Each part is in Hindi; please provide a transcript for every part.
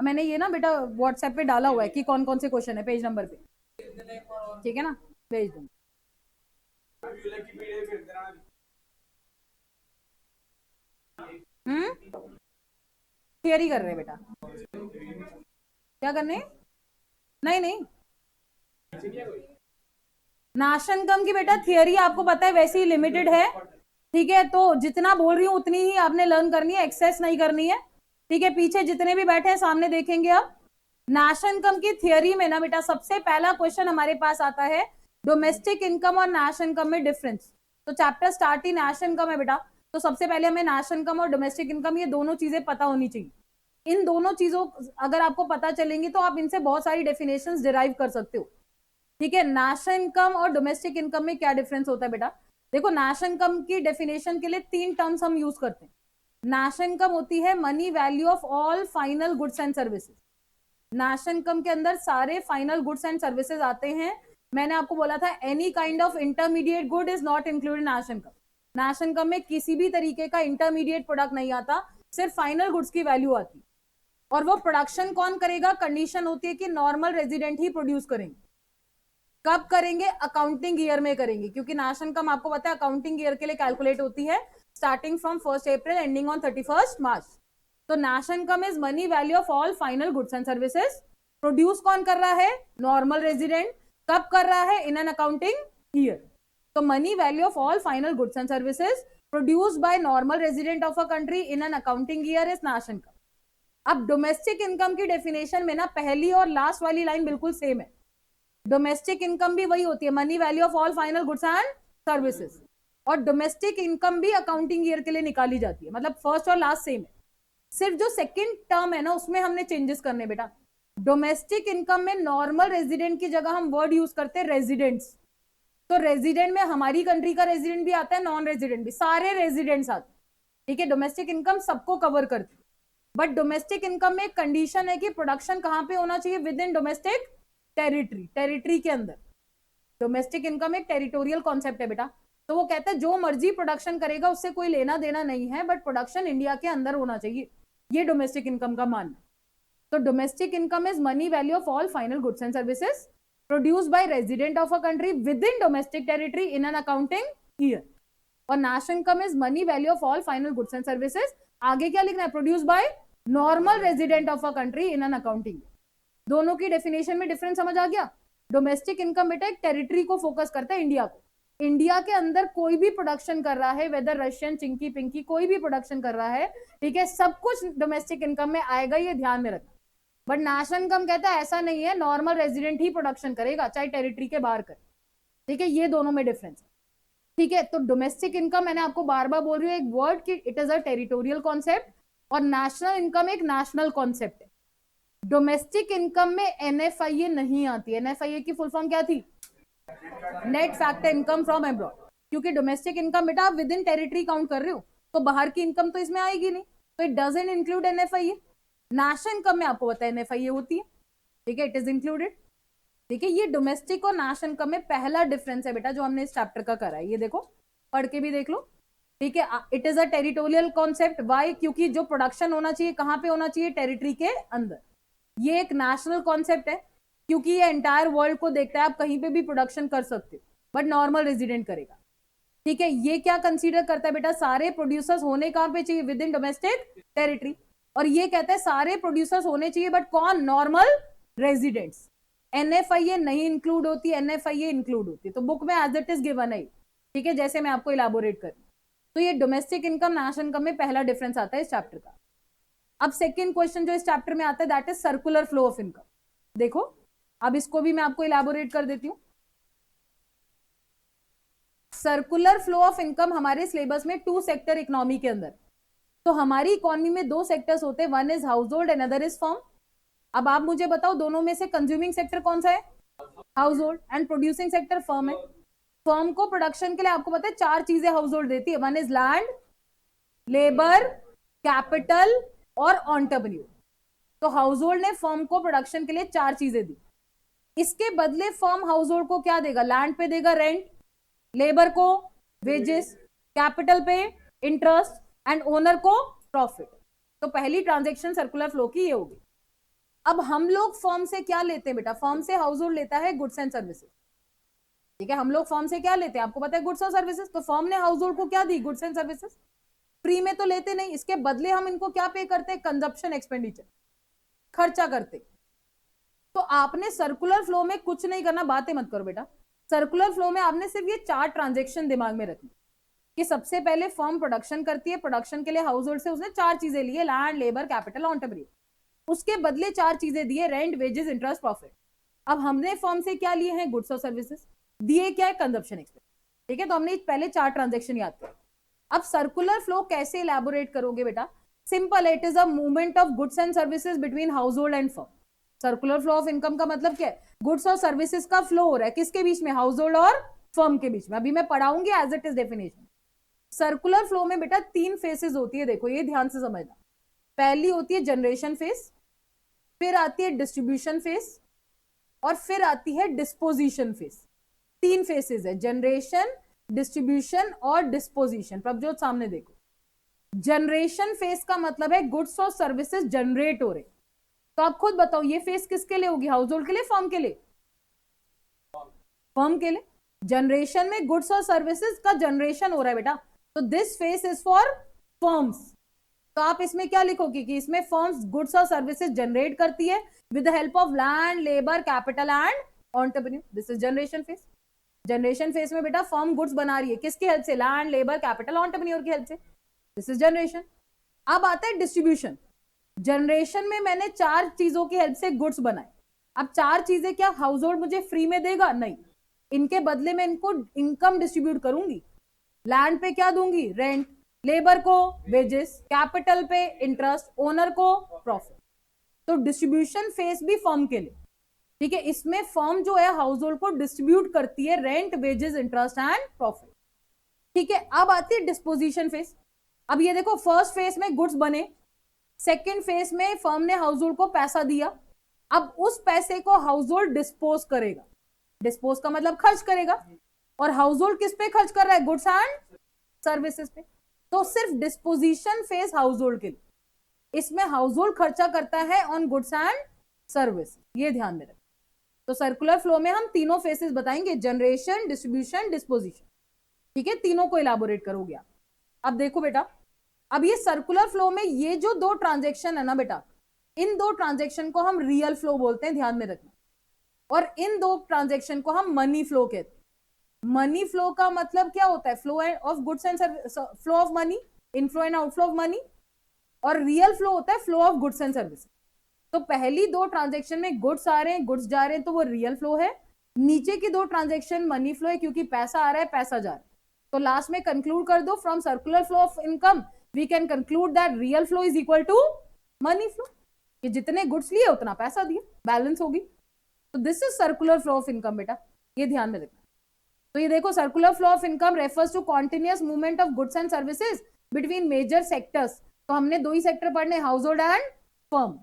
मैंने ये ना बेटा व्हाट्सएप पे डाला हुआ है कि कौन कौन से क्वेश्चन है पेज नंबर पे, ठीक है ना, भेज दूँ। थियरी कर रहे हैं बेटा, क्या करने? नहीं नहीं, नाशन कम की बेटा थियरी आपको पता है वैसे ही लिमिटेड है, ठीक है, तो जितना बोल रही हूँ उतनी ही आपने लर्न करनी है, एक्सेस नहीं करनी है, ठीक है। पीछे जितने भी बैठे हैं सामने देखेंगे अब। नेशनल इनकम की थियरी में ना बेटा सबसे पहला क्वेश्चन हमारे पास आता है डोमेस्टिक इनकम और नेशनल इनकम में डिफरेंस। तो चैप्टर स्टार्ट ही नेशनल इनकम है बेटा, तो सबसे पहले हमें नेशनल इनकम और डोमेस्टिक इनकम ये दोनों चीजें पता होनी चाहिए। इन दोनों चीजों अगर आपको पता चलेंगी तो आप इनसे बहुत सारी डेफिनेशंस डिराइव कर सकते हो, ठीक है। नेशनल इनकम और डोमेस्टिक इनकम में क्या डिफरेंस होता है बेटा? देखो नेशनल इनकम की डेफिनेशन के लिए 3 टर्म्स हम यूज करते हैं। नेशनल इनकम होती है money value of all final goods and services. National income के अंदर सारे फाइनल गुड्स एंड सर्विसेज आते हैं। मैंने आपको बोला था any kind of intermediate good is not included national income. National income में किसी भी तरीके का इंटरमीडिएट प्रोडक्ट नहीं आता, सिर्फ फाइनल गुड्स की वैल्यू आती। और वो प्रोडक्शन कौन करेगा? कंडीशन होती है कि नॉर्मल रेजिडेंट ही प्रोड्यूस करेंगे। कब करेंगे? अकाउंटिंग ईयर में करेंगे, क्योंकि नेशनल इनकम आपको पता है अकाउंटिंग ईयर के लिए कैलकुलेट होती है starting from 1 April ending on 31 March. तो national income is money value of all final goods and services. Produce कौन कर रहा है? Normal resident. कब कर रहा है? In an accounting year. तो money value of all final goods and services produced by normal resident of a country in an accounting year is national income. अब डोमेस्टिक इनकम की डेफिनेशन में ना पहली और लास्ट वाली लाइन बिल्कुल सेम है। डोमेस्टिक इनकम भी वही होती है money value of all final goods and services, और डोमेस्टिक इनकम भी अकाउंटिंग ईयर के लिए निकाली जाती है, मतलब फर्स्ट और लास्ट सेम है। सिर्फ जो सेकंड टर्म है ना उसमें हमने चेंजेस करने बेटा। डोमेस्टिक इनकम में नॉर्मल रेजिडेंट की जगह हम वर्ड यूज करते हैं रेजिडेंट्स। तो रेजिडेंट में हमारी कंट्री का रेजिडेंट भी आता है, नॉन रेजिडेंट भी, सारे रेजिडेंट्स आते हैं, ठीक है। डोमेस्टिक इनकम सबको कवर करती है, बट डोमेस्टिक इनकम में एक कंडीशन है कि प्रोडक्शन कहां पे होना चाहिए? With in domestic territory, territory के अंदर। डोमेस्टिक इनकम एक टेरिटोरियल कॉन्सेप्ट है बेटा, तो वो कहते हैं जो मर्जी प्रोडक्शन करेगा उससे कोई लेना देना नहीं है, बट प्रोडक्शन इंडिया के अंदर होना चाहिए, ये डोमेस्टिक इनकम का मानना। तो domestic income is money value of all final goods and services produced by resident of a country with in domestic territory in an accounting year. और national income is money value of all final goods and services, आगे क्या लिखना है? Produced by normal resident of a country in an accounting. दोनों की डेफिनेशन में डिफरेंस समझ आ गया? डोमेस्टिक इनकम बेटा एक टेरिटरी को फोकस करता है, इंडिया को। इंडिया के अंदर कोई भी प्रोडक्शन कर रहा है, वेदर रशियन चिंकी पिंकी कोई भी प्रोडक्शन कर रहा है, ठीक है, सब कुछ डोमेस्टिक इनकम में आएगा, ये ध्यान में रखना। बट नेशनल इनकम कहता है ऐसा नहीं है, नॉर्मल रेजिडेंट ही प्रोडक्शन करेगा चाहे टेरिटरी के बाहर करे, ठीक है। ये दोनों में डिफरेंस है, ठीक है। तो डोमेस्टिक इनकम मैंने आपको बार बार बोल रही हूँ एक वर्ड कि it is a territorial concept, और नेशनल इनकम एक नेशनल कॉन्सेप्ट है। डोमेस्टिक इनकम में एनएफआईए नहीं आती। एनएफआईए की फुल फॉर्म क्या थी? Net factor income from abroad, क्योंकि डोमेस्टिक इनकम बेटा आप विद इन टेरिटरी काउंट कर रहे हो, तो बाहर की इनकम तो इसमें आएगी नहीं, तो it doesn't include NFIA. National income में आपको पता है एनएफआईए होती है, ठीक है, इट इज इंक्लूडेड, ठीक है। ये डोमेस्टिक और नेशनल इनकम में पहला डिफरेंस है बेटा जो हमने इस चैप्टर का करा है, ये देखो पढ़ के भी देख लो, ठीक है। It is a territorial concept, why? क्योंकि जो प्रोडक्शन होना चाहिए कहां पे होना चाहिए? टेरिटरी के अंदर। ये एक नेशनल कॉन्सेप्ट है क्योंकि ये एंटायर वर्ल्ड को देखता है, आप कहीं पे भी प्रोडक्शन कर सकते हो, बट नॉर्मल रेजिडेंट करेगा, ठीक है। ये क्या कंसीडर करता है बेटा? सारे प्रोड्यूसर्स होने कहां पे चाहिए? With in domestic territory. और ये कहता है सारे प्रोड्यूसर्स होने चाहिए, बट कौन? Normal residents. एनएफआईए नहीं इंक्लूड होती, एनएफआईए इंक्लूड होती है, तो बुक में एज इट इज गिवन है, ठीक है, जैसे मैं आपको इलाबोरेट करूं। तो ये डोमेस्टिक इनकम नेशनल इनकम में पहला डिफरेंस आता है इस चैप्टर का। अब सेकेंड क्वेश्चन जो इस चैप्टर में आता है that is circular flow of income. देखो अब इसको भी मैं आपको इलाबोरेट कर देती हूं। सर्कुलर फ्लो ऑफ इनकम हमारे सिलेबस में 2 सेक्टर इकोनॉमी के अंदर, तो हमारी इकोनॉमी में 2 सेक्टर्स होते हैं, one is house hold and other is firm. अब आप मुझे बताओ दोनों में से कंज्यूमिंग सेक्टर कौन सा है? House hold. And producing sector firm है। फर्म को प्रोडक्शन के लिए आपको पता है 4 चीजें हाउस होल्ड देती है, one is land, labour, capital और एंटरप्रेन्योर। तो हाउस होल्ड ने फर्म को प्रोडक्शन के लिए 4 चीजें दी, इसके बदले फर्म हाउस होल्ड को क्या देगा? लैंड पे देगा रेंट, लेबर को वेजेस, कैपिटल पे इंटरेस्ट, एंड ओनर को प्रॉफिट। तो पहली ट्रांजैक्शन सर्कुलर फ्लो की ये होगी। अब हम लोग फर्म से क्या लेते हैं बेटा, फर्म से हाउस होल्ड लेता है गुड्स एंड सर्विसेज, ठीक है, हम लोग फर्म से क्या लेते हैं आपको पता है, गुड्स और सर्विसेज। तो फर्म ने हाउस होल्ड को क्या दी, गुड्स एंड सर्विसेज, फ्री में तो लेते नहीं, इसके बदले हम इनको क्या पे करते हैं, कंजप्शन एक्सपेंडिचर, खर्चा करते। तो आपने सर्कुलर फ्लो में कुछ नहीं करना, बातें मत करो बेटा, सर्कुलर फ्लो में आपने सिर्फ ये 4 ट्रांजेक्शन दिमाग में रखनी कि सबसे पहले फर्म प्रोडक्शन करती है, प्रोडक्शन के लिए हाउस होल्ड से उसने 4 चीजें ली, लैंड, लेबर, कैपिटल, एंटरप्रेन्योर, उसके बदले 4 चीजें दिए, रेंट, वेजेस, इंटरेस्ट, प्रॉफिट। अब हमने फर्म से क्या लिए हैं, गुड्स और सर्विसेज, दिए क्या है, कंजप्शन एक्सपेंस, ठीक है। तो हमने पहले 4 ट्रांजेक्शन याद किया। अब सर्कुलर फ्लो कैसे इलेबोरेट करोगे बेटा, simple, it is a movement of goods and services between house hold and firm. Circular flow of income का मतलब क्या है, गुड्स और सर्विसेज का फ्लो हो रहा है किसके बीच में, हाउस होल्ड और फर्म के बीच में। अभी मैं पढ़ाऊंगी as it is definition. Circular flow में बेटा 3 फेसेस होती है, देखो ये ध्यान से समझना। पहली होती है जनरेशन फेस, फिर आती है डिस्ट्रीब्यूशन फेस, और फिर आती है डिस्पोजिशन फेस। 3 फेसेस है, जनरेशन, डिस्ट्रीब्यूशन और डिस्पोजिशन। प्रभजोत सामने देखो, जनरेशन फेस का मतलब है गुड्स और सर्विसेज जनरेट हो रहे। तो आप खुद बताओ ये फेस किसके लिए होगी, हाउस होल्ड के लिए, फर्म के लिए, फर्म के लिए। जनरेशन में गुड्स और सर्विसेज का जनरेशन हो रहा है बेटा, तो this face is for firms. तो आप इसमें क्या लिखोगे कि इसमें फर्म्स गुड्स और सर्विसेज जनरेट करती है with the help of land, labour, capital and entrepreneur. This is generation face. Generation face में बेटा फर्म गुड्स बना रही है किसकी हेल्प से, लैंड, लेबर, कैपिटल, एंटरप्रेन्योर की हेल्प से, दिस इज जनरेशन। अब आता है डिस्ट्रीब्यूशन। जनरेशन में मैंने 4 चीजों की हेल्प से गुड्स बनाए। अब 4 चीजें क्या हाउस होल्ड मुझे फ्री में देगा, नहीं, इनके बदले में इनको इनकम डिस्ट्रीब्यूट करूंगी। लैंड पे क्या दूंगी, रेंट, लेबर को वेजेस, कैपिटल पे इंटरेस्ट, ओनर को प्रॉफिट। तो डिस्ट्रीब्यूशन फेस भी फर्म के लिए, ठीक है। इसमें फर्म जो है हाउस होल्ड को डिस्ट्रीब्यूट करती है rent, wages, interest and profit, ठीक है। अब आती है डिस्पोजिशन फेस। अब ये देखो, फर्स्ट फेस में गुड्स बने, सेकेंड फेस में फर्म ने हाउस होल्ड को पैसा दिया, अब उस पैसे को हाउस होल्ड डिस्पोज करेगा। डिस्पोज का मतलब खर्च करेगा, और हाउस होल्ड किस पे खर्च कर रहा है, गुड्स एंड सर्विसेज पे। तो सिर्फ डिस्पोजिशन फेस हाउस होल्ड के लिए, इसमें हाउस होल्ड खर्चा करता है ऑन गुड्स एंड सर्विस, ये ध्यान में रखें। तो सर्कुलर फ्लो में हम तीनों फेसेस बताएंगे, जनरेशन, डिस्ट्रीब्यूशन, डिस्पोजिशन, ठीक है। तीनों को इलाबोरेट करोगे आप। अब देखो बेटा, अब ये सर्कुलर फ्लो में ये जो 2 ट्रांजेक्शन है ना बेटा, इन 2 ट्रांजेक्शन को हम रियल फ्लो बोलते हैं, ध्यान में रखना। और इन 2 ट्रांजेक्शन को हम मनी फ्लो कहते हैं। मनी फ्लो का मतलब क्या होता है, flow of goods and flow of money, inflow and outflow of money. और रियल फ्लो होता है flow of goods and services. तो पहली 2 ट्रांजेक्शन में गुड्स आ रहे हैं, गुड्स जा रहे हैं, तो वो रियल फ्लो है। नीचे की 2 ट्रांजेक्शन मनी फ्लो है, क्योंकि पैसा आ रहा है, पैसा जा रहा है। तो लास्ट में कंक्लूड कर दो, from circular flow of income we can conclude that real flow is equal to money flow, कि जितने गुड्स लिए उतना पैसा दिया, बैलेंस होगी। तो this is circular flow of income बेटा, ये ध्यान में रखना। तो ये देखो, circular flow of income refers to continuous movement of goods and services between major sectors. तो हमने 2 ही सेक्टर पढ़ने, हाउस होल्ड एंड फर्म,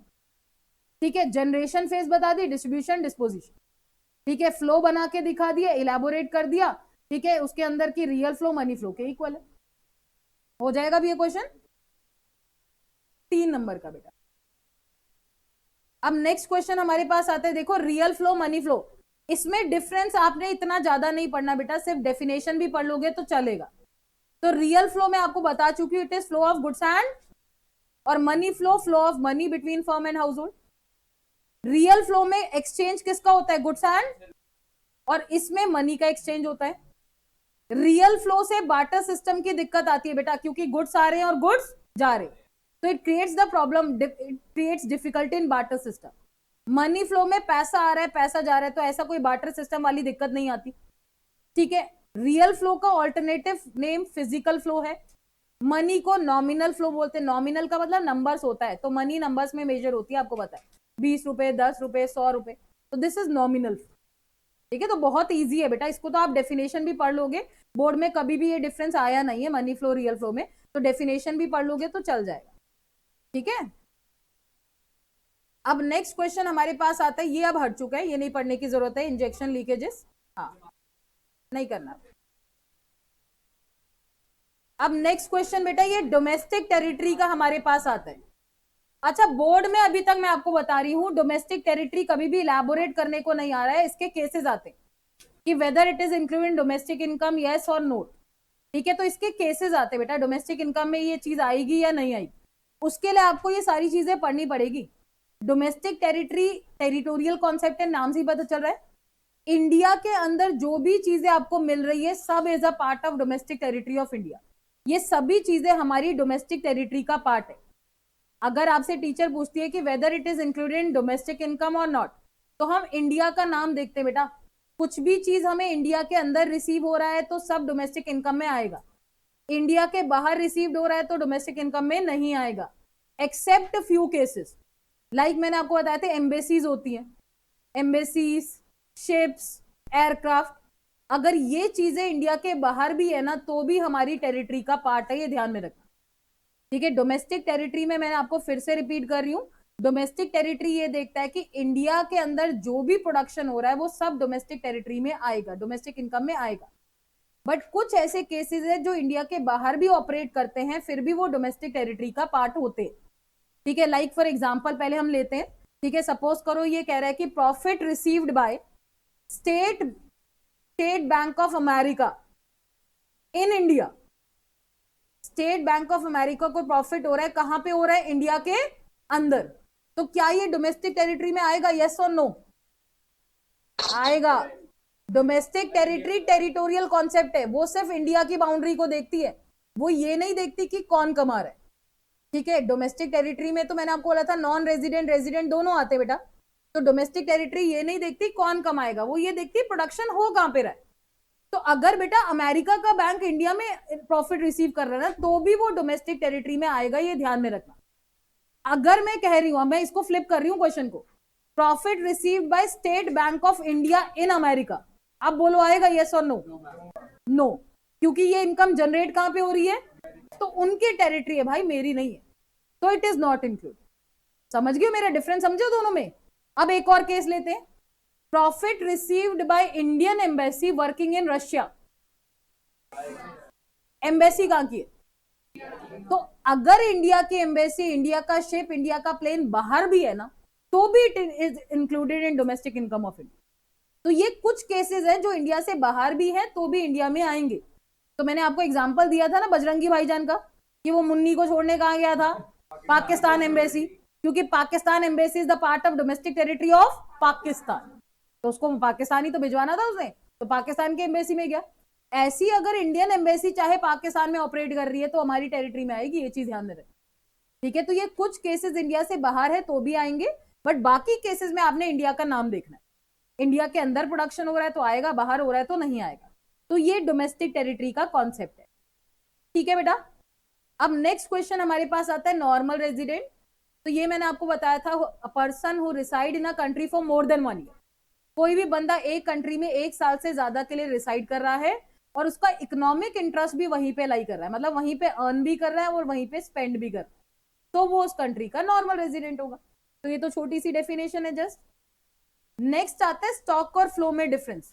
ठीक है। जनरेशन फेज बता दी, डिस्ट्रीब्यूशन, डिस्पोजिशन, ठीक है। फ्लो बना के दिखा दिया, इलेबोरेट कर दिया, ठीक है। उसके अंदर की रियल फ्लो मनी फ्लो के इक्वल है। हो जाएगा भी ये क्वेश्चन 3 नंबर का बेटा। अब नेक्स्ट क्वेश्चन हमारे पास आता है, देखो रियल फ्लो, मनी फ्लो, इसमें डिफरेंस आपने इतना ज्यादा नहीं पढ़ना बेटा, सिर्फ डेफिनेशन भी पढ़ लोगे तो चलेगा। तो रियल फ्लो में आपको बता चुकी हूं, it is flow of goods and, और money flow, flow of money between firm and household. Real flow में एक्सचेंज किसका होता है, गुड्स एंड, और इसमें मनी का एक्सचेंज होता है। रियल फ्लो से बार्टर सिस्टम की दिक्कत आती है बेटा, क्योंकि गुड्स आ रहे हैं और गुड्स जा रहे हैं, तो it creates the problem, it creates difficulty in barter system. Money flow में पैसा आ रहा है, पैसा जा रहा है, तो ऐसा कोई बार्टर सिस्टम वाली दिक्कत नहीं आती, ठीक है। रियल फ्लो का ऑल्टरनेटिव नेम फिजिकल फ्लो है। मनी को नॉमिनल फ्लो बोलते हैं, नॉमिनल का मतलब नंबर्स होता है, तो मनी नंबर्स में मेजर होती है, आपको पता है, 20 रुपए, 10 रुपए, 100 रुपए, तो दिस इज नॉमिनल, ठीक है। तो बहुत ईजी है बेटा, इसको तो आप डेफिनेशन भी पढ़ लोगे, बोर्ड में कभी भी ये डिफरेंस आया नहीं है मनी फ्लो रियल फ्लो में, तो डेफिनेशन भी पढ़ लोगे तो चल जाएगा, ठीक है। अब नेक्स्ट क्वेश्चन हमारे पास आता है, ये अब हट चुका है, ये नहीं पढ़ने की जरूरत है, इंजेक्शन लीकेजेस, हाँ नहीं करना। अब नेक्स्ट क्वेश्चन बेटा, ये डोमेस्टिक टेरिटरी का हमारे पास आता है। अच्छा, बोर्ड में अभी तक मैं आपको बता रही हूँ, डोमेस्टिक टेरिटरी कभी भी इलैबोरेट करने को नहीं आ रहा है, इसके केसेस आते हैं कि whether it is included in domestic income, yes और नो। ठीक है, तो इसके केसेस आते बेटा, डोमेस्टिक इनकम में ये चीज आएगी या नहीं आएगी, उसके लिए आपको ये सारी चीजें पढ़नी पड़ेगी। डोमेस्टिक टेरिटरी टेरिटोरियल कॉन्सेप्ट है, नाम से ही पता चल रहा है। इंडिया के अंदर जो भी चीजें आपको मिल रही है सब as a part of domestic territory of India. ये सभी चीजें हमारी डोमेस्टिक टेरिटरी का पार्ट है। अगर आपसे टीचर पूछती है कि whether it is included in domestic income और नॉट, तो हम इंडिया का नाम देखते हैं बेटा। कुछ भी चीज हमें इंडिया के अंदर रिसीव हो रहा है तो सब डोमेस्टिक इनकम में आएगा, इंडिया के बाहर रिसीव्ड हो रहा है तो डोमेस्टिक इनकम में नहीं आएगा, एक्सेप्ट फ्यू केसेस। लाइक मैंने आपको बताया था, एम्बेसीज होती हैं, एम्बेसीज, शिप्स, एयरक्राफ्ट, अगर ये चीजें इंडिया के बाहर भी है ना तो भी हमारी टेरिटरी का पार्ट है, ये ध्यान में रखना। ठीक है, डोमेस्टिक टेरिटरी में मैंने आपको फिर से रिपीट कर रही हूँ, डोमेस्टिक टेरिटरी ये देखता है कि इंडिया के अंदर जो भी प्रोडक्शन हो रहा है वो सब डोमेस्टिक टेरिटरी में आएगा, डोमेस्टिक इनकम में आएगा। बट कुछ ऐसे केसेस है जो इंडिया के बाहर भी ऑपरेट करते हैं, फिर भी वो डोमेस्टिक टेरिटरी का पार्ट होते हैं। ठीक है, लाइक फॉर एग्जांपल पहले हम लेते हैं। ठीक है, सपोज करो ये कह रहा है कि profit received by state bank of America in India. State bank of America को प्रॉफिट हो रहा है, कहां पे हो रहा है, इंडिया के अंदर, तो क्या ये डोमेस्टिक टेरिटरी में आएगा, यस और नो? आएगा। डोमेस्टिक टेरिटरी टेरिटोरियल कॉन्सेप्ट है, वो सिर्फ इंडिया की बाउंड्री को देखती है, वो ये नहीं देखती कि कौन कमा रहा है। ठीक है, डोमेस्टिक टेरिटरी में तो मैंने आपको बोला था नॉन रेजिडेंट रेजिडेंट दोनों आते बेटा। तो डोमेस्टिक टेरिटरी ये नहीं देखती कौन कमाएगा, वो ये देखती प्रोडक्शन हो कहां पे रहा है। तो अगर बेटा अमेरिका का बैंक इंडिया में प्रॉफिट रिसीव कर रहा है ना तो भी वो डोमेस्टिक टेरिटरी में आएगा, ये ध्यान में रखना। अगर मैं कह रही हूं, मैं इसको फ्लिप कर रही हूं क्वेश्चन को, profit received by state bank of India in America, अब बोलो आएगा यस और नो? नो, क्योंकि ये इनकम जनरेट कहां पे हो रही है, तो उनकी टेरिटरी है भाई, मेरी नहीं है, तो इट इज नॉट इंक्लूड। समझ गए मेरा डिफरेंस, समझो दोनों में। अब एक और केस लेते हैं, profit received by Indian embassy working in Russia. Embassy कहां की है, तो अगर इंडिया की एम्बेसी, इंडिया का शिप, इंडिया का प्लेन बाहर भी है ना तो भी it is included in domestic income of India. तो ये कुछ केसेस हैं जो इंडिया से बाहर भी हैं तो भी इंडिया में आएंगे। तो मैंने आपको एग्जांपल दिया था ना बजरंगी भाईजान का, कि वो मुन्नी को छोड़ने कहां गया था, पाकिस्तान एम्बेसी, क्योंकि Pakistan embassy is the part of domestic territory of Pakistan, तो उसको पाकिस्तान ही तो भिजवाना था उसने, तो पाकिस्तान की एम्बेसी में गया। ऐसी अगर इंडियन एम्बेसी चाहे पाकिस्तान में ऑपरेट कर रही है तो हमारी टेरिटरी में आएगी, ये चीज ध्यान में रखें। ठीक है, तो ये कुछ केसेस इंडिया से बाहर है तो भी आएंगे, बट बाकी केसेस में आपने इंडिया का नाम देखना है। इंडिया के अंदर प्रोडक्शन हो रहा है तो आएगा, बाहर हो रहा है तो नहीं आएगा। तो ये डोमेस्टिक टेरिटरी का कॉन्सेप्ट है। ठीक है बेटा, अब नेक्स्ट क्वेश्चन हमारे पास आता है नॉर्मल रेजिडेंट। तो ये मैंने आपको बताया था, a person who reside in a country for more than 1 year. कोई भी बंदा एक कंट्री में 1 साल से ज्यादा के लिए रिसाइड कर रहा है और उसका इकोनॉमिक इंटरेस्ट भी वहीं पे लाई कर रहा है, मतलब वहीं पे अर्न भी कर रहा है और वहीं पे स्पेंड भी कर रहा है, तो वो उस कंट्री का नॉर्मल रेजिडेंट होगा। तो ये तो छोटी सी डेफिनेशन है जस्ट। नेक्स्ट आता है स्टॉक और फ्लो में डिफरेंस।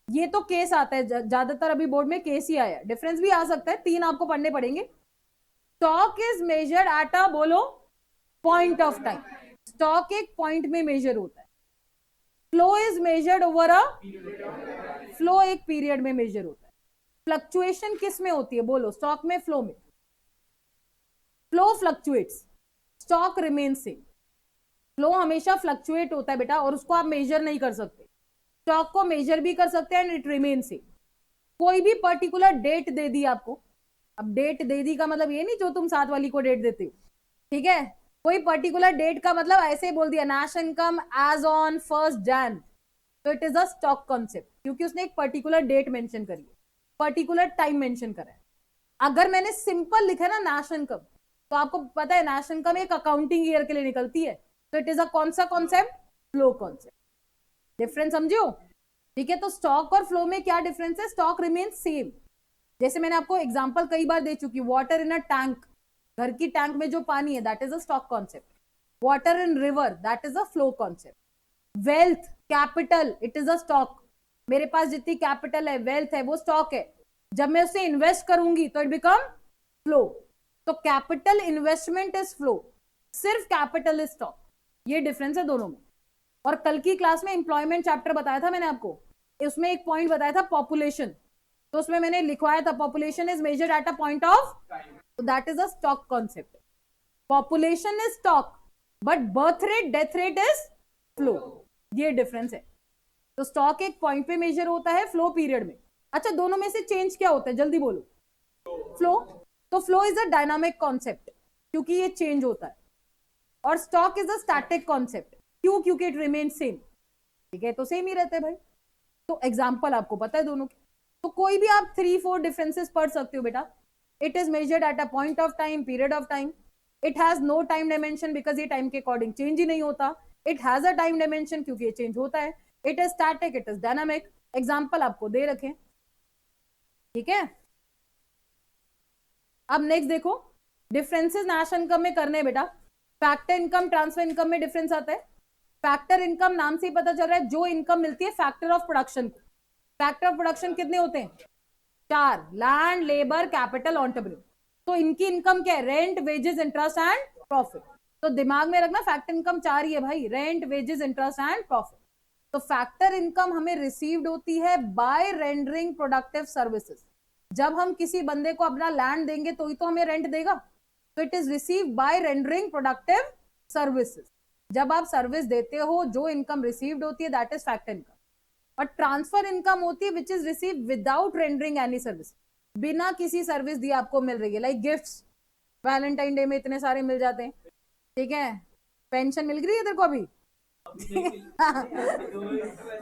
ये तो केस आता है, ज्यादातर अभी बोर्ड में केस ही आया, डिफरेंस भी आ सकता है, 3 आपको पढ़ने पड़ेंगे। स्टॉक इज मेजर्ड एट अ, बोलो, पॉइंट ऑफ टाइम, स्टॉक एक पॉइंट में मेजर होता है। Flow is measured over a, flow एक पीरियड में मेजर होता है। फ्लक्चुएशन किस में होती है, बोलो, स्टॉक में, फ्लो में? Flow fluctuates, stock remain same. Flow हमेशा फ्लक्चुएट होता है बेटा और उसको आप मेजर नहीं कर सकते, स्टॉक को मेजर भी कर सकते हैं एंड इट रिमेन सेम। कोई भी पर्टिकुलर डेट दे दी आपको, अब डेट दे दी का मतलब ये नहीं जो तुम 7 वाली को डेट देते हो, ठीक है, कोई पर्टिकुलर डेट का मतलब ऐसे बोल दिया national income as on 1 Jan, तो it is a stock concept, क्योंकि उसने एक पर्टिकुलर डेट मेंशन करी है, पर्टिकुलर टाइम मेंशन करा है। अगर मैंने सिंपल लिखा है ना नेशनल इनकम, तो आपको पता है नेशनल इनकम एक अकाउंटिंग ईयर के लिए निकलती है, तो इट इज अ कौन सा कॉन्सेप्ट, फ्लो कॉन्सेप्ट। डिफरेंस समझो? ठीक है, तो स्टॉक और फ्लो में क्या डिफरेंस है, स्टॉक रिमेन सेम। जैसे मैंने आपको एग्जांपल कई बार दे चुकी, वाटर इन अ टैंक, घर की टैंक में जो पानी है that is a stock concept. Water in river that is a flow concept. Wealth, capital, it is a stock. मेरे पास जितनी कैपिटल है, वेल्थ है, वो स्टॉक है, जब मैं उसे इन्वेस्ट करूंगी तो इट बिकम फ्लो। तो कैपिटल इन्वेस्टमेंट इज फ्लो, सिर्फ कैपिटल इज स्टॉक, ये डिफरेंस है दोनों में। और कल की क्लास में एम्प्लॉयमेंट चैप्टर बताया था मैंने आपको, उसमें एक पॉइंट बताया था पॉपुलेशन, तो उसमें मैंने लिखवाया था population is measured at a point of, that is a stock concept. Population is stock but birth rate death rate is flow, ये डिफरेंस है। तो स्टॉक एक पॉइंट पे मेजर होता है, फ्लो पीरियड में। अच्छा, दोनों में से चेंज क्या होता है, जल्दी बोलो। फ्लो। तो flow is a dynamic concept क्योंकि ये चेंज होता है, और stock is a static concept, क्यों? क्योंकि इट रिमेन सेम। ठीक है, तो सेम ही रहते हैं भाई। तो एग्जाम्पल आपको पता है दोनों के, तो कोई भी आप 3-4 डिफरेंसेस पढ़ सकते हो बेटा। It is measured at a point of time, period of time. It has no time dimension because ये टाइम के अकॉर्डिंग चेंज ही नहीं होता। It has a time dimension क्योंकि ये चेंज होता है। It is static, it is dynamic. Example आपको दे रखे, ठीक है। अब नेक्स्ट देखो, डिफरेंसेस नेश इनकम में करने बेटा। फैक्टर इनकम, ट्रांसफर इनकम में डिफरेंस आता है। फैक्टर इनकम नाम से ही पता चल रहा है, जो इनकम मिलती है फैक्टर ऑफ प्रोडक्शन को। फैक्टर ऑफ प्रोडक्शन कितने होते हैं? 4, लैंड, लेबर, कैपिटल, एंटरप्रेन्योर। तो इनकी इनकम क्या है? Rent, wages, interest and profit. तो दिमाग में रखना, फैक्टर इनकम 4 ही है भाई, rent, wages, interest and profit. तो फैक्टर इनकम हमें रिसीव्ड होती है बाय रेंडरिंग प्रोडक्टिव सर्विसेज। जब हम किसी बंदे को अपना लैंड देंगे तो ही तो हमें रेंट देगा, तो it is received by rendering productive services. जब आप सर्विस देते हो, जो इनकम रिसीव्ड होती है दैट इज फैक्टर इनकम। और ट्रांसफर इनकम होती है which is received without rendering any service, बिना किसी सर्विस दिए आपको मिल रही है। लाइक गिफ्ट्स, वैलेंटाइन डे में इतने सारे मिल जाते हैं, ठीक है। पेंशन मिल गई है तेरे को अभी?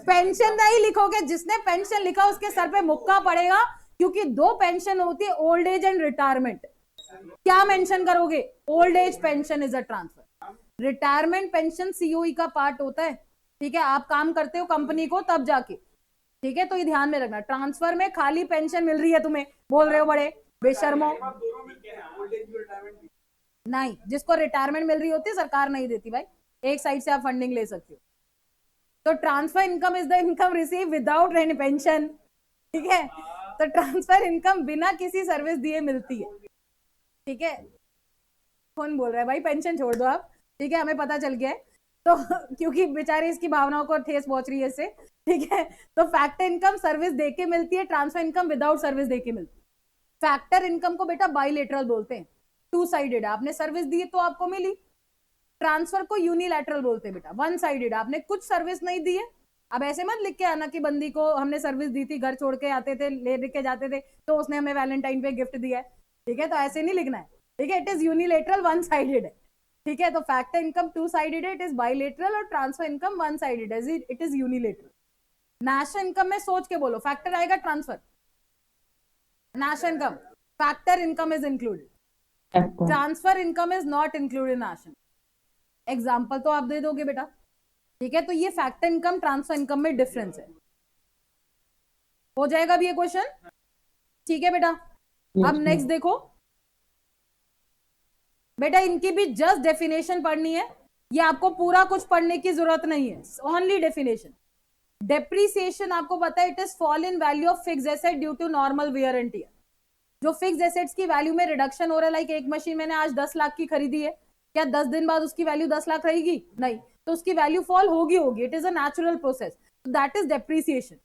पेंशन नहीं लिखोगे, जिसने पेंशन लिखा उसके सर पे मुक्का पड़ेगा, क्योंकि 2 पेंशन होती है, ओल्ड एज एंड रिटायरमेंट। क्या मेंशन करोगे? Old age pension is a transfer, retirement pension COE का पार्ट होता है, ठीक है। आप काम करते हो कंपनी को तब जाके, ठीक है। तो ये ध्यान में रखना, ट्रांसफर में खाली पेंशन मिल रही है तुम्हें, बोल रहे हो बड़े बेशर्मो। नहीं, जिसको रिटायरमेंट मिल रही होती है सरकार नहीं देती भाई, एक साइड से आप फंडिंग ले सकते हो। तो transfer income is the income receive without any pension, ठीक है। तो ट्रांसफर इनकम बिना किसी सर्विस दिए मिलती है, ठीक है। कौन बोल रहा है भाई पेंशन छोड़ दो आप, ठीक है, हमें पता चल गया है। तो क्योंकि बेचारी इसकी भावनाओं को ठेस पहुंच रही है इससे, ठीक है। तो फैक्टर इनकम सर्विस देके मिलती है, ट्रांसफर इनकम विदाउट सर्विस देके मिलती है। फैक्टर इनकम को बेटा बाइलेटरल बोलते हैं, 2 साइडेड। आपने सर्विस दी तो आपको मिली। ट्रांसफर को यूनिलैटरल बोलते हैं बेटा, 1 साइडेड, आपने कुछ सर्विस नहीं दी है। अब ऐसे मत लिख के आना कि बंदी को हमने सर्विस दी थी, घर छोड़ के आते थे, ले के जाते थे, तो उसने हमें वैलेंटाइन पे गिफ्ट दिया है, ठीक है। तो ऐसे नहीं लिखना है, ठीक है। इट इज यूनिलेटरल, 1 साइडेड है, ठीक है। तो फैक्टर इनकम 2 साइडेड है, इट इज बाइलेटरल। और ट्रांसफर इनकम 1 साइडेड है, it is unilateral. National income में सोच के बोलो, फैक्टर आएगा transfer, national income, factor income is included, transfer income is not included national. Example तो आप दे दोगे बेटा, ठीक है। तो ये फैक्टर इनकम ट्रांसफर इनकम में डिफरेंस है, हो जाएगा भी ये क्वेश्चन, ठीक है बेटा। अब नेक्स्ट देखो बेटा, इनकी भी जस्ट डेफिनेशन पढ़नी है, ये आपको पूरा कुछ पढ़ने की जरूरत नहीं है, ओनली डेफिनेशन। डेप्रीसिएशन आपको पता है, it is fall in value of fixed asset due to normal wear and tear. जो फिक्स्ड एसेट्स की वैल्यू में रिडक्शन हो रहा है, लाइक एक मशीन मैंने आज 10 लाख की खरीदी है, क्या 10 दिन बाद उसकी वैल्यू 10 लाख रहेगी? नहीं, तो उसकी वैल्यू फॉल होगी, it is a natural process, that is depreciation.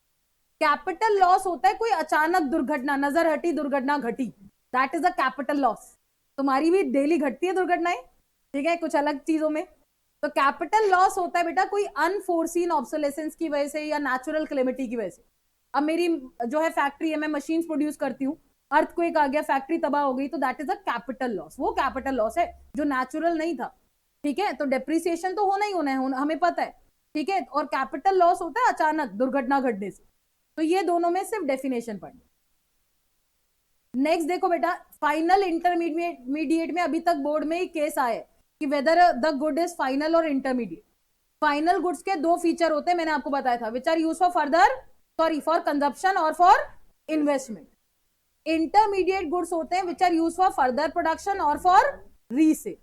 Capital loss होता है कोई अचानक दुर्घटना, नजर हटी दुर्घटना घटी, that is a capital loss. तुम्हारी भी डेली घटती है दुर्घटनाएं, ठीक है, कुछ अलग चीजों में। तो कैपिटल लॉस होता है बेटा कोई अनफोर्सीन ऑब्सोलेसेंस की वजह से या नेचुरल क्लेमिटी की वजह से। अब मेरी जो है फैक्ट्री है, मैं मशीन्स प्रोड्यूस करती हूँ, अर्थक्वेक आ गया, फैक्ट्री तबाह हो गई, तो that is a capital loss, वो कैपिटल लॉस है जो नेचुरल नहीं था, ठीक है। तो डेप्रिसिएशन तो होना ही होना है, हमें पता है, ठीक है। और कैपिटल लॉस होता है अचानक दुर्घटना घटने से। तो ये दोनों में सिर्फ डेफिनेशन पढ़नी। नेक्स्ट देखो बेटा, फाइनल इंटरमीडिएट में अभी तक बोर्ड में ही केस आए कि whether the good is final और इंटरमीडिएट। फाइनल गुड्स के 2 फीचर होते हैं, मैंने आपको बताया था, which are use for further, sorry for consumption और फॉर इन्वेस्टमेंट। इंटरमीडिएट गुड्स होते हैं which are use for further production और फॉर रीसेल।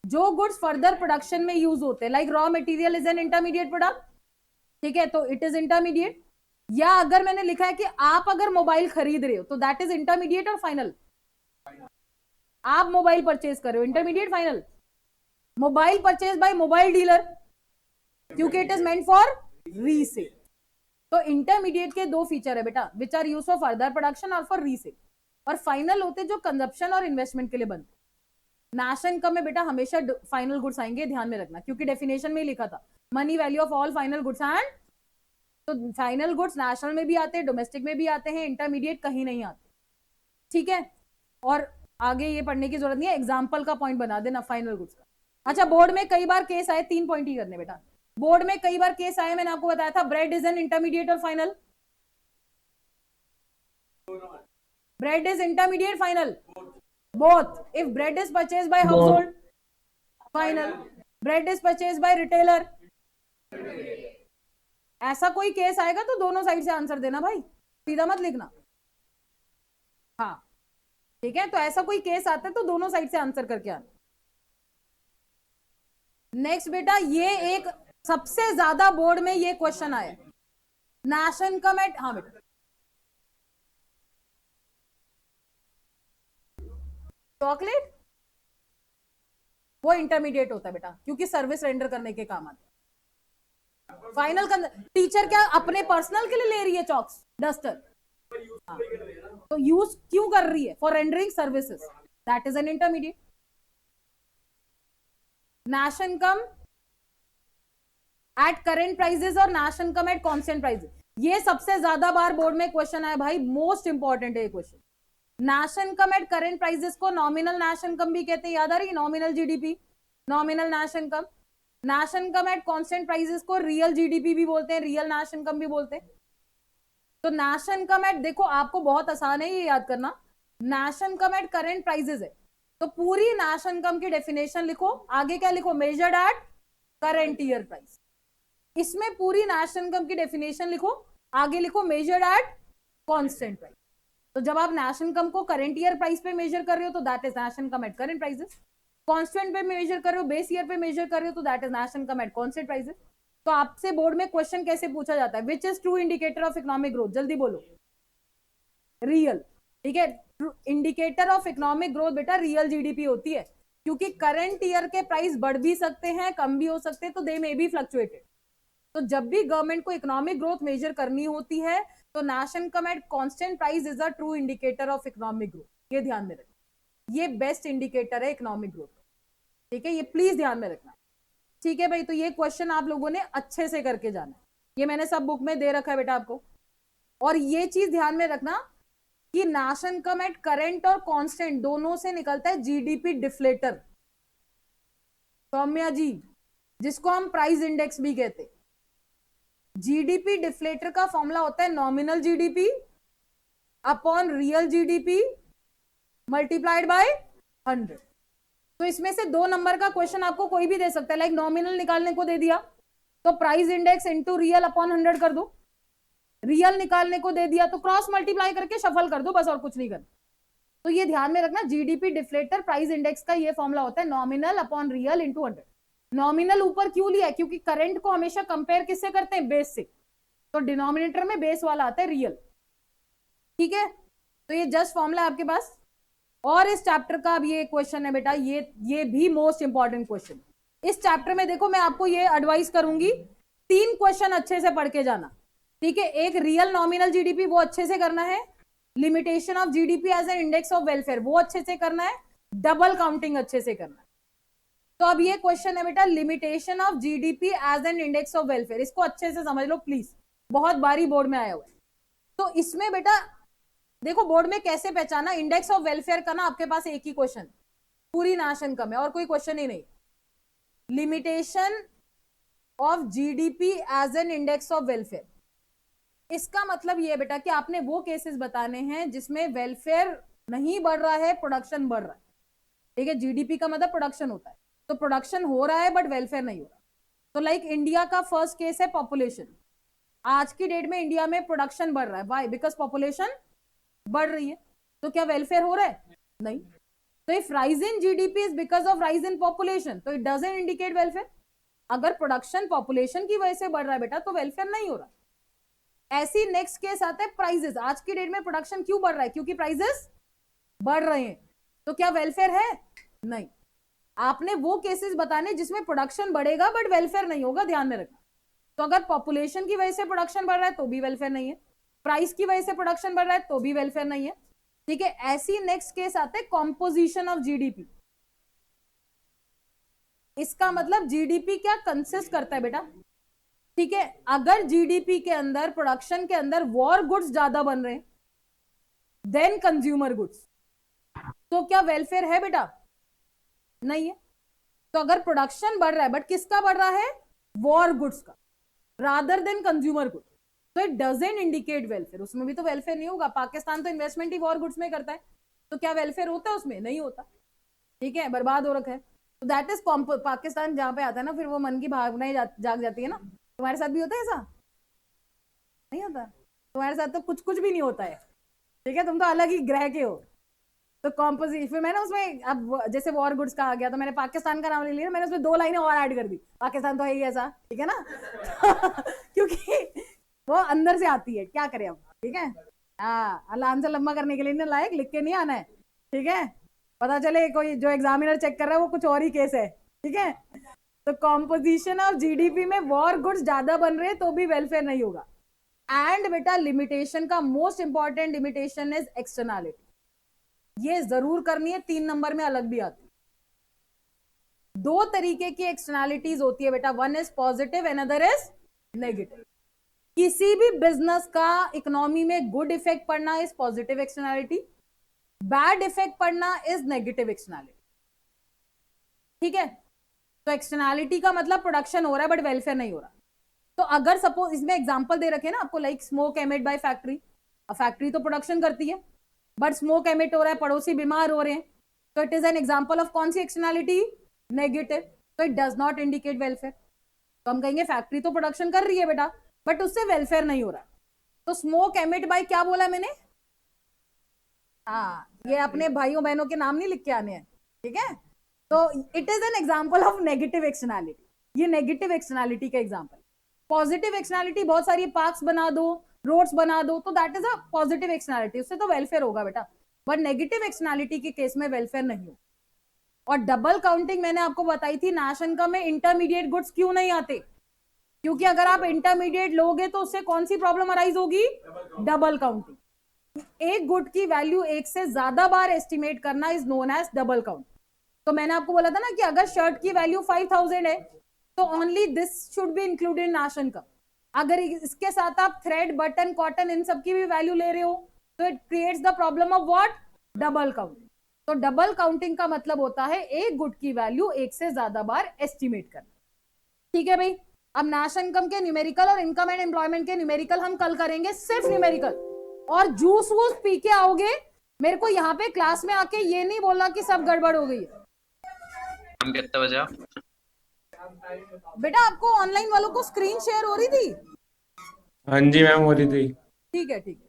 जो गुड्स फर्दर प्रोडक्शन में यूज होते हैं, like raw material is an intermediate product, ठीक है, तो इट इज इंटरमीडिएट। या अगर मैंने लिखा है कि आप अगर मोबाइल खरीद रहे हो तो दैट इज इंटरमीडिएट और फाइनल। आप मोबाइल परचेज कर रहे हो, intermediate final, mobile purchase by mobile dealer, क्योंकि it is meant for resale. तो इंटरमीडिएट के दो फीचर है बेटा, which are use for further production और फॉर रीसेल, और फाइनल होते जो कंजप्शन और इन्वेस्टमेंट के लिए बनते। नेशनल इनकम में बेटा हमेशा फाइनल गुड्स आएंगे, ध्यान में रखना, क्योंकि डेफिनेशन में ही लिखा था money value of all final goods and, तो फाइनल गुड्स नेशनल में भी आते हैं, डोमेस्टिक में भी आते हैं, इंटरमीडिएट कहीं नहीं आते, ठीक है। और आगे ये पढ़ने की जरूरत नहीं है, एग्जाम्पल का पॉइंट बना देना फाइनल गुड्स का। अच्छा, बोर्ड में कई बार केस आए, 3 पॉइंट ही करने बेटा, बोर्ड में कई बार केस आए, मैंने आपको बताया था ब्रेड इज एन इंटरमीडिएट और final, bread is intermediate final, both. If bread is purchase by house hold, final, bread is purchase by retailer, ऐसा कोई केस आएगा तो दोनों साइड से आंसर देना भाई, सीधा मत लिखना, हाँ ठीक है। तो ऐसा कोई केस आता है तो दोनों साइड से आंसर करके आना। नेक्स्ट बेटा, ये एक सबसे ज्यादा बोर्ड में ये क्वेश्चन आया, नेशनल इनकम एट, हाँ बेटा, चॉकलेट वो इंटरमीडिएट होता है बेटा, क्योंकि सर्विस रेंडर करने के काम आता है। फाइनल टीचर क्या अपने पर्सनल के लिए ले रही है चॉक्स डस्टर, हाँ, तो यूज क्यों कर रही है, for rendering services, that is an intermediate. National income at current prices और national income at constant prices, ये सबसे ज्यादा बार बोर्ड में क्वेश्चन आया भाई, मोस्ट इंपॉर्टेंट है ये question. National income at current prices को नॉमिनल नेशनल इनकम भी कहते हैं, याद आ रही, nominal GDP, nominal national income. National income at constant prices को रियल जीडीपी भी बोलते हैं, रियल नेशनल इनकम भी बोलते हैं। तो नेशनल इनकम एट, देखो आपको बहुत आसान है ये याद करना, national income at current prices है, तो पूरी नेशनल इनकम की डेफिनेशन लिखो, आगे क्या लिखो, measured eight current year price, इसमें पूरी नेशनल इनकम की डेफिनेशन लिखो, आगे लिखो मेजर्ड एट कांस्टेंट प्राइस। तो जब आप नेशनल इनकम को करेंट ईयर प्राइस पे मेजर कर रहे हो तो that is national income at current prices, constant पे मेजर कर रहे हो, बेस ईयर पे मेजर कर रहे हो तो that is national income at constant prices. तो आपसे बोर्ड में क्वेश्चन कैसे पूछा जाता है, which is true indicator of economic growth, जल्दी बोलो, रियल, ठीक है। इंडिकेटर ऑफ इकोनॉमिक ग्रोथ बेटा रियल जीडीपी होती है, क्योंकि करंट ईयर के प्राइस बढ़ भी सकते हैं, कम भी हो सकते हैं, तो दे मे बी फ्लक्चुएटेड। तो जब भी गवर्नमेंट को इकोनॉमिक ग्रोथ मेजर करनी होती है तो national income at constant price is a true indicator of economic growth, ये ध्यान में रखना, ये बेस्ट इंडिकेटर है इकोनॉमिक ग्रोथ, ठीक है, ये प्लीज ध्यान में रखना, ठीक है भाई। तो ये क्वेश्चन आप लोगों ने अच्छे से करके जाना है, ये मैंने सब बुक में दे रखा है बेटा आपको। और ये चीज ध्यान में रखना कि नेशनल इनकम एट करेंट और कांस्टेंट दोनों से निकलता है जीडीपी डिफ्लेटर, सौम्या जी, जिसको हम प्राइस इंडेक्स भी कहते हैं। जीडीपी डिफ्लेटर का फॉर्मूला होता है nominal GDP upon real GDP multiplied by 100। तो इसमें से 2 नंबर का क्वेश्चन आपको कोई भी दे सकता है, लाइक नॉमिनल निकालने को दे दिया तो price index into real upon 100 कर दो, रियल निकालने को दे दिया तो क्रॉस मल्टीप्लाई करके शफल कर दो, बस और कुछ नहीं करना। तो ये ध्यान में रखना, जीडीपी डिफ्लेटर प्राइस इंडेक्स का ये फॉर्मूला होता है nominal upon real into 100। Nominal ऊपर क्यों लिया है, क्योंकि करंट को हमेशा कंपेयर किससे करते हैं, बेस से, तो डिनोमिनेटर में बेस वाला आता है रियल, ठीक है। तो ये जस्ट फॉर्मूला है आपके पास। और इस चैप्टर का अब ये क्वेश्चन है बेटा, ये भी मोस्ट इंपॉर्टेंट क्वेश्चन इस चैप्टर में। देखो मैं आपको ये एडवाइस करूंगी, 3 क्वेश्चन अच्छे से पढ़ के जाना, ठीक है। एक रियल नॉमिनल जीडीपी, वो अच्छे से करना है, limitation of GDP as an index of welfare, वो अच्छे से करना है, डबल काउंटिंग अच्छे से करना है। तो अब ये क्वेश्चन है बेटा, limitation of GDP as an index of welfare, इसको अच्छे से समझ लो प्लीज, बहुत बारी बोर्ड में आया हुआ है। तो इसमें बेटा देखो बोर्ड में कैसे पहचाना, इंडेक्स ऑफ वेलफेयर का ना आपके पास एक ही क्वेश्चन, पूरी नेशनल इनकम है और कोई क्वेश्चन ही नहीं, limitation of GDP as an index of welfare. इसका मतलब ये बेटा कि आपने वो केसेस बताने हैं जिसमें वेलफेयर नहीं बढ़ रहा है, प्रोडक्शन बढ़ रहा है, ठीक है। जीडीपी का मतलब प्रोडक्शन होता है, तो प्रोडक्शन हो रहा है बट वेलफेयर नहीं हो रहा। तो लाइक इंडिया का फर्स्ट केस है पॉपुलेशन, आज की डेट में इंडिया में प्रोडक्शन बढ़ रहा है, व्हाई, बिकॉज पॉपुलेशन बढ़ रही है, तो क्या वेलफेयर हो रहा है, नहीं। तो if rise in GDP is because of rise in population, तो इट डजंट इंडिकेट वेलफेयर। अगर प्रोडक्शन पॉपुलेशन की वजह से बढ़ रहा है बेटा तो वेलफेयर नहीं हो रहा। ऐसी नेक्स्ट केस आता है प्राइजेस, आज की डेट में प्रोडक्शन क्यों बढ़ रहा है, क्योंकि प्राइजेस बढ़ रहे हैं, तो क्या वेलफेयर है, नहीं। आपने वो केसेस बताने जिसमें प्रोडक्शन बढ़ेगा बट वेलफेयर नहीं होगा, ध्यान में रखना। तो अगर पॉपुलेशन की वजह से प्रोडक्शन बढ़ रहा है तो भी वेलफेयर नहीं है, प्राइस की वजह से प्रोडक्शन बढ़ रहा है तो भी वेलफेयर नहीं है, ठीक है। ऐसी नेक्स्ट केस आते हैं कॉम्पोजिशन ऑफ जीडीपी। इसका मतलब जीडीपी क्या कंसिस्ट करता है बेटा, ठीक है। अगर जीडीपी के अंदर, प्रोडक्शन के अंदर वॉर गुड्स ज्यादा बन रहे हैं देन कंज्यूमर गुड्स, तो क्या वेलफेयर है बेटा? नहीं है। तो अगर प्रोडक्शन बढ़ रहा है बट किसका बढ़ रहा है? वॉर गुड्स का, रादर देन कंज्यूमर गुड्स, तो इट डजंट इंडिकेट वेलफेयर। उसमें भी तो वेलफेयर नहीं होगा। पाकिस्तान तो इन्वेस्टमेंट ही वॉर गुड्स में करता है, तो क्या वेलफेयर होता है उसमें? नहीं होता, ठीक है, बर्बाद हो रखा है। तो दैट इज पाकिस्तान जहां पे आता है ना, फिर वो मन की भावनाएं जाग जाती है ना। तुम्हारे साथ भी होता है ऐसा? नहीं होता? तुम्हारे साथ तो कुछ कुछ भी नहीं होता है, ठीक है, तुम तो अलग ही ग्रह के हो। तो कॉम्पोजिशन, फिर मैंने उसमें, अब जैसे वॉर गुड्स का आ गया तो मैंने पाकिस्तान का नाम ले लिया, मैंने उसमें 2 लाइनें और ऐड कर दी, पाकिस्तान तो है ही ऐसा, ठीक है ना। क्योंकि वो अंदर से आती है, क्या करें अब, ठीक है। हाँ, आंसर लंबा करने के लिए ना लायक लिख के नहीं आना है, ठीक है। पता चले कोई जो एग्जामिनर चेक कर रहा है वो कुछ और ही केस है, ठीक है। तो कॉम्पोजिशन ऑफ जीडीपी में वॉर गुड्स ज्यादा बन रहे तो भी वेलफेयर नहीं होगा। एंड बेटा लिमिटेशन का most important limitation is externality, ये जरूर करनी है, 3 नंबर में अलग भी आती है। 2 तरीके की एक्सटर्नलिटीज होती है बेटा, one is positive and other is negative. किसी भी बिजनेस का इकोनॉमी में गुड इफेक्ट पड़ना is positive externality, bad effect पड़ना इज नेगेटिव एक्सटर्नलिटी, ठीक है। तो एक्सटर्नलिटी का मतलब प्रोडक्शन हो रहा है बट वेलफेयर नहीं हो रहा। तो अगर सपोज इसमें एग्जांपल दे रखे ना आपको, like smoke emit by factory, factory तो प्रोडक्शन करती है बट स्मोक एमिट हो रहा है, पड़ोसी बीमार हो रहे हैं, तो it is an example of कौन सी एक्सटर्नलिटी? नेगेटिव। तो it does not indicate welfare. तो हम कहेंगे फैक्ट्री तो प्रोडक्शन कर रही है बेटा बट उससे वेलफेयर नहीं हो रहा। तो स्मोक एमिट बाय क्या बोला मैंने? हाँ, ये अपने भाइयों बहनों के नाम नहीं लिख के आने हैं, ठीक है। तो it is an example of negative externality, ये नेगेटिव एक्सटर्नलिटी का एग्जांपल। पॉजिटिव एक्सटर्नलिटी बहुत सारी, पार्क्स बना दो, रोड्स बना दो, तो that is a positive externality, उससे तो वेलफेयर होगा बेटा। बट नेगेटिव एक्सटर्नलिटी के केस में वेलफेयर नहीं हो। और डबल काउंटिंग मैंने आपको बताई थी, नेशनल इनकम में इंटरमीडिएट गुड्स क्यों नहीं आते? क्योंकि अगर आप इंटरमीडिएट लोगे तो उससे कौन सी प्रॉब्लम अराइज होगी? Double counting. एक गुड की वैल्यू एक से ज्यादा बार एस्टिमेट करना is known as double count. तो मैंने आपको बोला था ना कि अगर शर्ट की वैल्यू 5000 है तो only this should be included in national income. अगर इसके साथ आप थ्रेड, बटन, कॉटन, इन सब की भी वैल्यू ले रहे हो तो it creates the problem of what? Double counting. तो डबल काउंटिंग का मतलब होता है एक गुड की वैल्यू एक से ज्यादा बार एस्टिमेट करना, ठीक है भाई। अब नेशनल इनकम के न्यूमेरिकल और इनकम एंड एम्प्लॉयमेंट के न्यूमेरिकल हम कल करेंगे, सिर्फ न्यूमेरिकल। और जूस वूस पी के आओगे, मेरे को यहाँ पे क्लास में आके ये नहीं बोलना कि सब गड़बड़ हो गई है। हम कितने बजे? बेटा आपको ऑनलाइन वालों को स्क्रीन शेयर हो रही थी? हाँ जी मैम, हो रही थी। ठीक है, ठीक है।